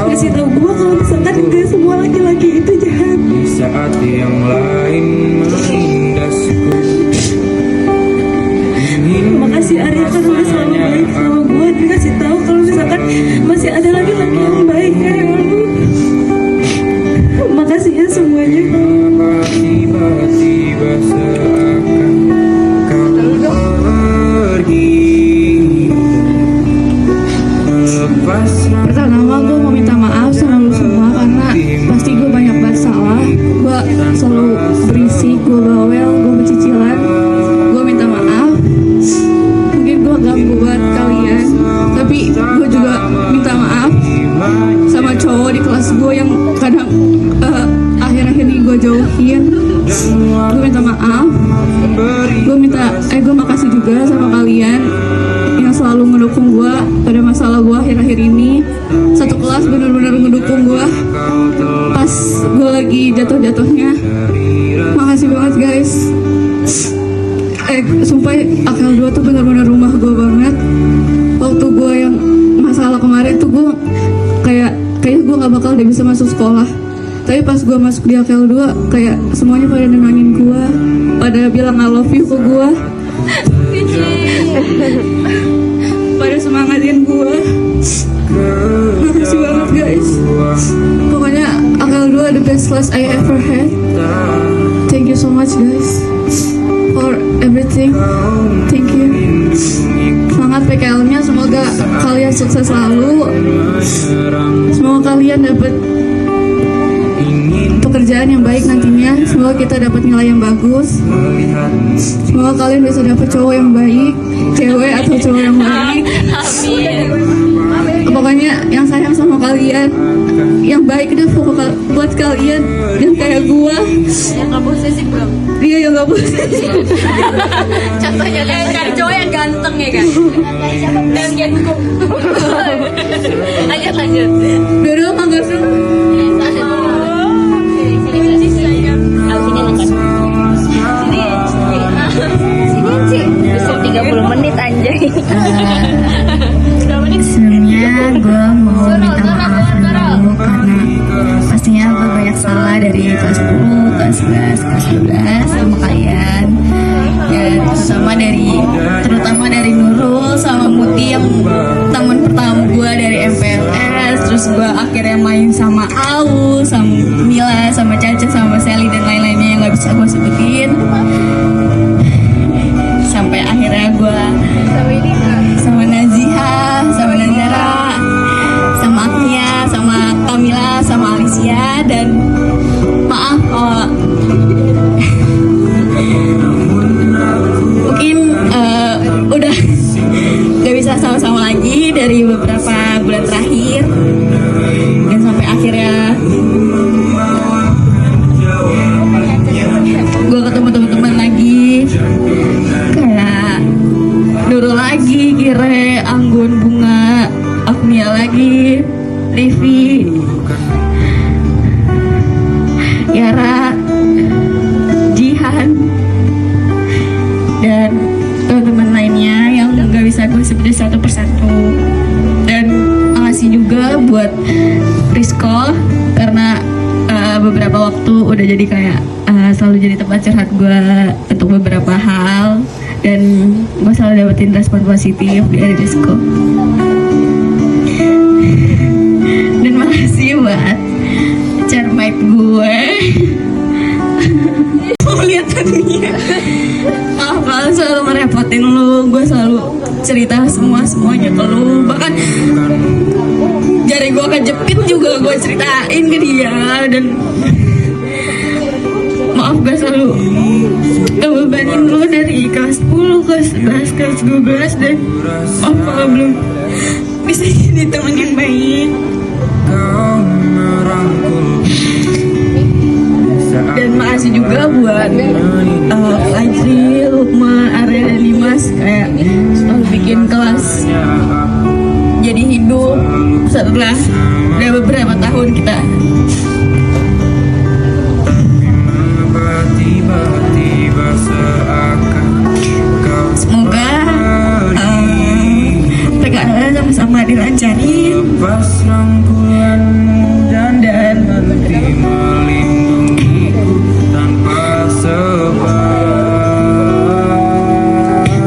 [SPEAKER 3] ngasih tau gue kalau misalkan gak semua laki-laki itu jahat.
[SPEAKER 7] Saat yang lain menindasku.
[SPEAKER 6] Makasih Arya karena udah selalu baik sama gue dan ngasih tahu kalau misalkan masih ada laki-laki yang baik kayak lu. Makasih ya semuanya.
[SPEAKER 7] Tiba-tiba seakan kau pergi.
[SPEAKER 6] Pertama gue mau minta maaf sama lu semua karena pasti gue banyak banget salah. Gue selalu berisik, gue bawel, gue bercicilan. Gue minta maaf. Mungkin gue ganggu buat kalian, tapi gue juga minta maaf sama cowok di kelas gue yang kadang akhir-akhir ini gue jauhin. Gue minta maaf. Gue makasih juga sama kalian yang selalu ngedukung gue pada masalah gue akhir-akhir ini. Satu kelas benar-benar ngedukung gue pas gue lagi jatuh-jatuhnya. Makasih banget guys. Sumpah AKL 2 tuh benar-benar rumah gue banget. Waktu gue yang masalah kemarin tuh gue kayaknya gue gak bakal udah bisa masuk sekolah. Tapi pas gue masuk di AKL 2 kayak semuanya pada nenangin gue, pada bilang I love you ke gue, pada semangatin gue. Makasih banget guys. Pokoknya AKL 2 the best class I ever had. Thank you so much guys for everything. Thank you. Semangat PKL-nya, semoga kalian sukses selalu. Semoga kalian dapat pekerjaan yang baik nantinya. Semoga kita dapat nilai yang bagus. Semoga kalian bisa dapat cowok yang baik, cewek atau cowok yang baik. Amin.
[SPEAKER 3] pokoknya yang sayang sama kalian, yang baik deh buat kalian, yang kayak gua,
[SPEAKER 2] Yang gak posesif bro.
[SPEAKER 3] dia yang gak posesif.
[SPEAKER 2] Contohnya cari cowok yang ganteng ya kan. Dan dia dukung. Lanjut.
[SPEAKER 3] Dulu enggak sih?
[SPEAKER 9] Bisa 30 menit anjay.
[SPEAKER 3] Sebelumnya gue mau minta maaf dulu karena pastinya gue banyak salah dari kelas 10, kelas 11, kelas 12 sama kalian. Dan terutama dari Nurul sama Muti yang teman pertama gue dari MPLS. Terus gue akhirnya main sama Au, sama Mila, sama Caca, sama Sally dan lain-lainnya yang gak bisa gue sebutin. Sampai akhirnya gue sama Naziha, sama Nazara, sama Agnia, sama Kamila, sama Alicia. Dan maaf kalau mungkin udah gak bisa sama-sama lagi dari beberapa bulan terakhir. Dan sampai akhirnya gue ketemu teman-teman lagi, kayak Nurul lagi, Kire, Anggun, Bunga, Agnia lagi, Livi, Yara, Jihan, dan teman-teman lainnya yang gak bisa gue sebutin satu persatu. Dan makasih juga buat Rizko karena beberapa waktu udah jadi kayak selalu jadi tempat curhat gue untuk beberapa hal, dan gue selalu dapetin respon positif dari Rizko. Dan makasih buat cermate gue. Mau lihat tadinya. Maaf kalau selalu merepotin lu, gue selalu cerita semuanya ke lu, bahkan jari gue kejepit juga gue ceritain ke dia. Dan maaf gue selalu ngebebanin lu dari kelas 10, kelas 11, kelas 12. Dan maaf kalau belum bisa jadi teman yang baik. Dan makasih juga buat Fajri, Lukman, Arya, dan Dimas, kayak selalu bikin kelas jadi hidup setelah udah beberapa tahun kita. Semoga PKL sama-sama dilancarin dan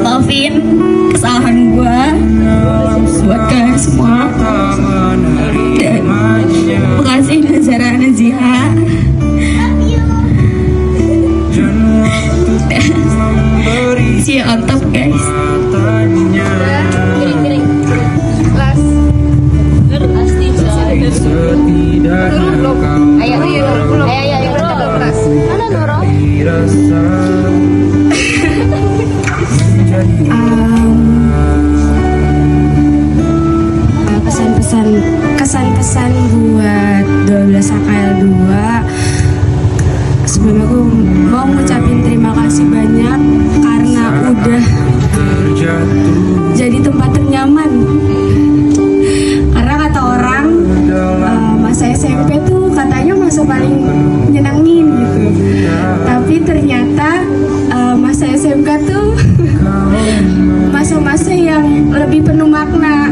[SPEAKER 3] maafin kesalahan gue buat kalian semua. Dan makasih Nazara, Naziha, see you on top guys.
[SPEAKER 2] Piring. Kelas. Pasti bisa. Ayo, kelas. Mana Noro?
[SPEAKER 6] Kesan-pesan buat 12 AKL 2. Sebelumnya aku mau ngucapin terima kasih banyak karena udah jadi tempat ternyaman. Karena kata orang masa SMP tuh katanya masa paling menyenangin gitu. Tapi ternyata masa SMK tuh masa-masa yang lebih penuh makna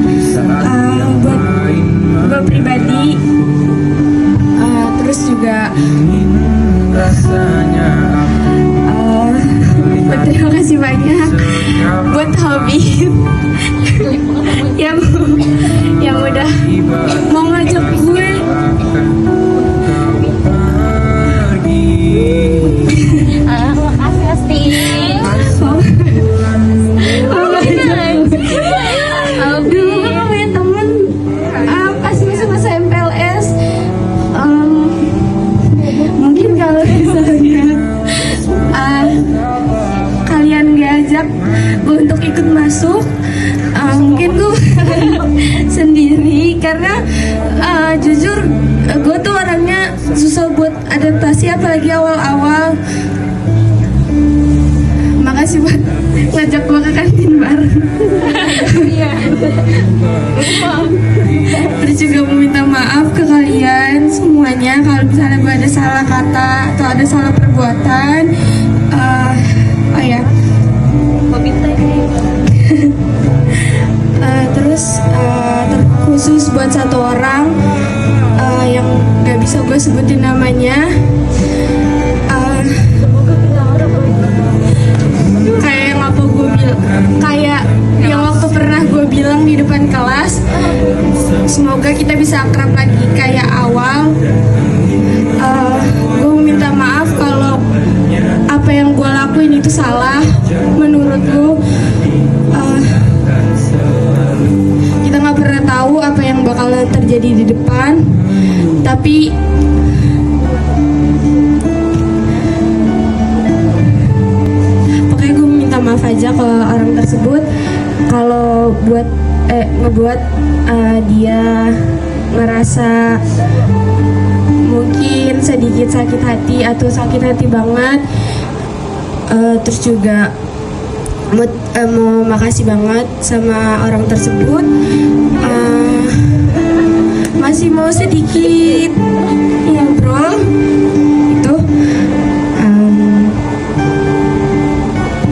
[SPEAKER 6] buat gue pribadi. Terus juga berterima kasih banyak buat Habib yang udah mau ngajak gue.
[SPEAKER 9] Makasih Asti.
[SPEAKER 6] Dulu kan punya temen pas masa-masa MPLS. Mungkin kalau misalnya kalian diajak untuk ikut masuk, mungkin gue sendiri karena jujur gue tuh orangnya susah buat adaptasi apalagi awal-awal. Makasih buat ngajak gue ke kantin bareng. Terus juga mau minta maaf ke kalian semuanya kalau misalnya gue ada salah kata atau ada salah perbuatan. Terus terkhusus buat satu orang yang gak bisa gue sebutin namanya. Kayak yang waktu pernah gue bilang di depan kelas, semoga kita bisa akrab lagi kayak awal. Gue mau minta maaf kalau apa yang gue lakuin itu salah menurut gue. Kita nggak pernah tahu apa yang bakalan terjadi di depan, tapi maaf aja ke orang tersebut kalau ngebuat dia ngerasa mungkin sedikit sakit hati atau sakit hati banget. Terus juga mau makasih banget sama orang tersebut. Masih mau sedikit ya bro itu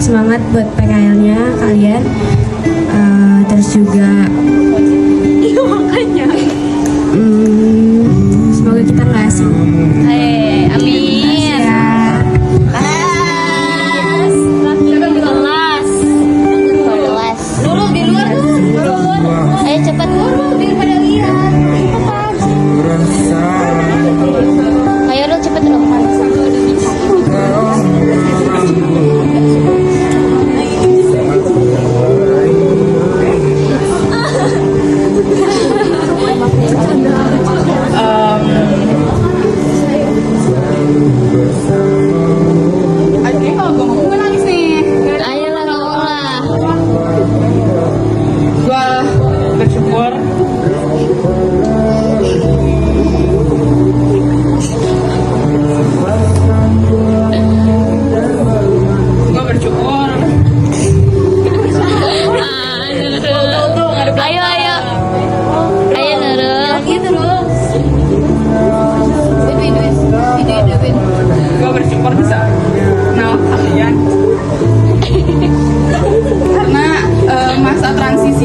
[SPEAKER 6] semangat buat PKL-nya kalian. Terus juga semoga kita nggak asing.
[SPEAKER 3] Amin. Kelas.
[SPEAKER 2] Dulu di luar tuh.
[SPEAKER 3] Ayo cepat
[SPEAKER 2] Biar pada lihat.
[SPEAKER 3] Ayo dong cepet dong.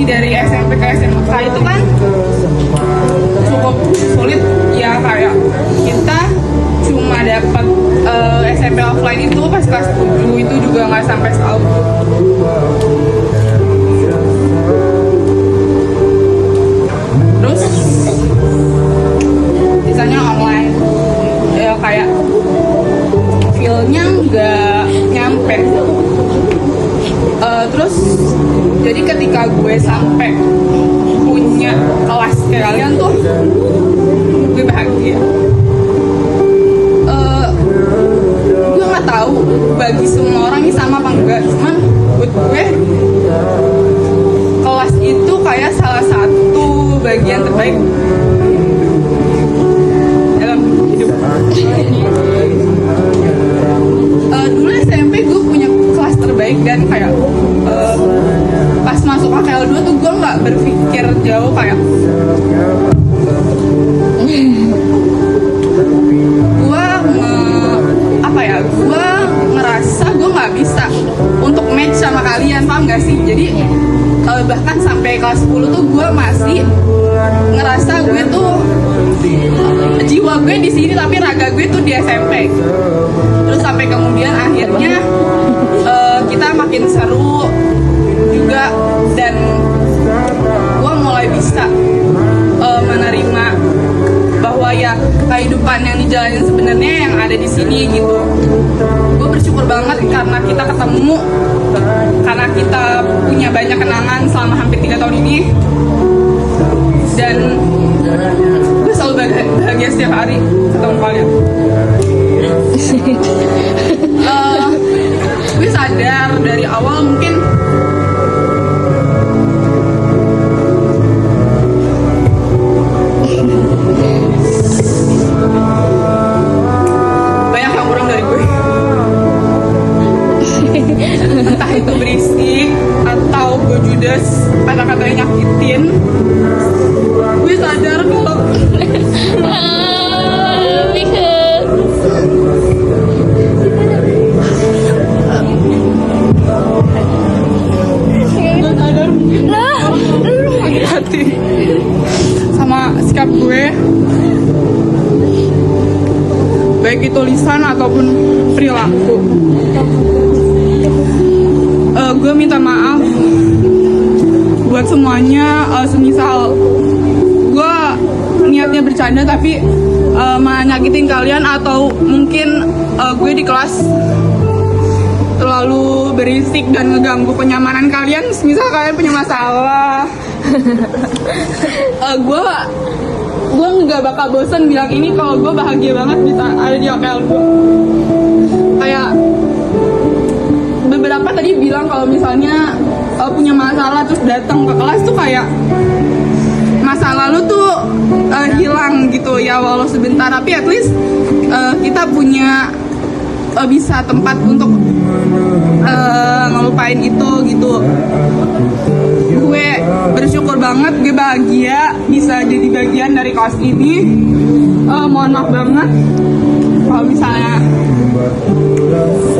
[SPEAKER 8] Dari SMP ke SMK itu kan cukup sulit ya, kayak kita cuma dapat SMP offline itu pas kelas 7 itu juga nggak sampai setahun. Terus sisanya online ya, kayak feel-nya nggak nyampe. Terus jadi ketika gue sampai punya kelas kayak kalian tuh gue bahagia. Gue nggak tahu bagi semua orang ini sama apa enggak, cuman buat gue kelas itu kayak salah satu bagian terbaik dalam hidup. Dulu SMP gue punya kelas terbaik dan kayak pas masuk AKL 2 tuh gue nggak berpikir jauh, kayak gue ngerasa gue nggak bisa untuk match sama kalian, paham gak sih? Jadi bahkan sampai kelas 10 tuh gue masih ngerasa gue tuh jiwa gue di sini tapi raga gue tuh di SMP. Terus sampai kemudian akhirnya kita makin seru juga dan gue mulai bisa menerima bahwa ya kehidupan yang dijalanin sebenarnya yang ada di sini gitu. Gue bersyukur banget karena kita ketemu, karena kita punya banyak kenangan selama hampir 3 tahun ini, dan gue selalu bahagia setiap hari ketemu kalian. Gue sadar dari awal mungkin
[SPEAKER 10] baik itu lisan ataupun perilaku. Gue minta maaf buat semuanya, semisal gue niatnya bercanda tapi menyakitin kalian, atau mungkin gue di kelas terlalu berisik dan ngeganggu kenyamanan kalian, misal kalian punya masalah. Gue nggak bakal bosan bilang ini kalau gue bahagia banget bisa ada di OKL gue. Kayak beberapa tadi bilang kalau misalnya punya masalah terus datang ke kelas tuh kayak masa lalu tuh hilang gitu ya, walau sebentar, tapi at least kita punya bisa tempat untuk ngelupain itu gitu. Gue bersyukur banget, gue bahagia bisa jadi bagian dari kelas ini. Mohon maaf banget kalau misalnya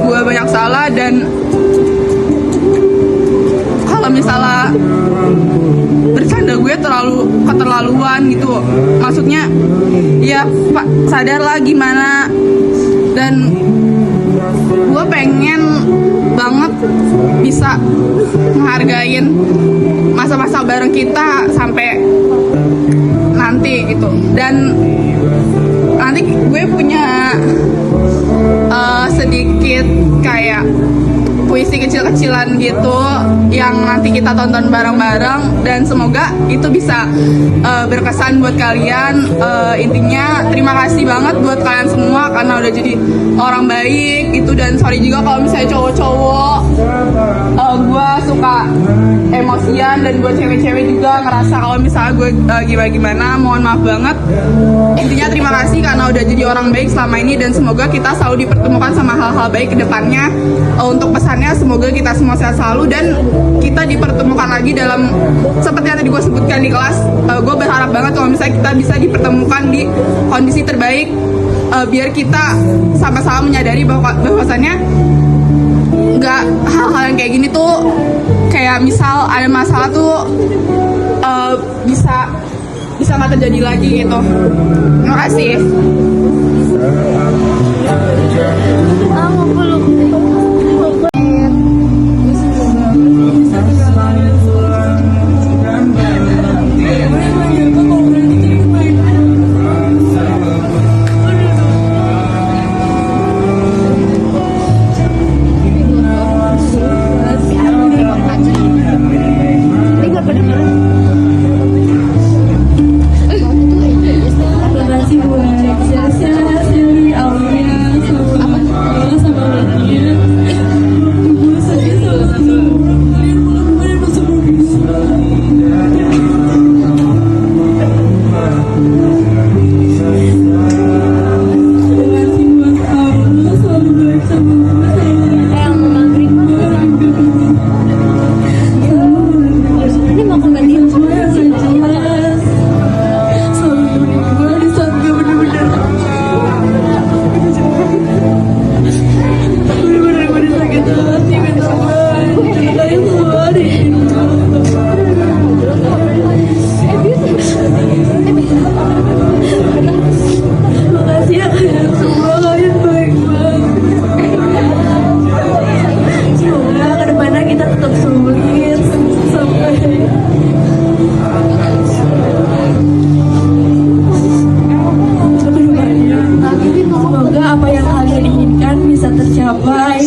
[SPEAKER 10] gue banyak salah, dan kalau misalnya bercanda gue terlalu keterlaluan gitu. Maksudnya ya Pak, sadarlah gimana. Dan gue pengen banget bisa menghargain masa-masa bareng kita sampai nanti gitu. Dan nanti gue punya sedikit kayak puisi kecil-kecilan gitu yang nanti kita tonton bareng-bareng, dan semoga itu bisa berkesan buat kalian. Intinya terima kasih banget buat kalian semua karena udah jadi orang baik gitu. Dan sorry juga kalau misalnya cowok-cowok gue suka emosian, dan buat cewek-cewek juga ngerasa kalau misalnya gue gimana, mohon maaf banget. Intinya terima kasih karena udah jadi orang baik selama ini, dan semoga kita selalu dipertemukan sama hal-hal baik ke depannya. Untuk pesannya, semoga kita semua sehat selalu dan kita dipertemukan lagi dalam seperti yang tadi gue sebutkan di kelas. Gue berharap banget kalau misalnya kita bisa dipertemukan di kondisi terbaik, biar kita sama-sama menyadari bahwasannya nggak hal-hal yang kayak gini tuh, kayak misal ada masalah tuh bisa nggak terjadi lagi gitu. Terima kasih.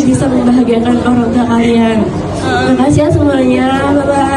[SPEAKER 6] Bisa membahagiakan orang tua kalian. Terima kasih ya semuanya. Bye bye.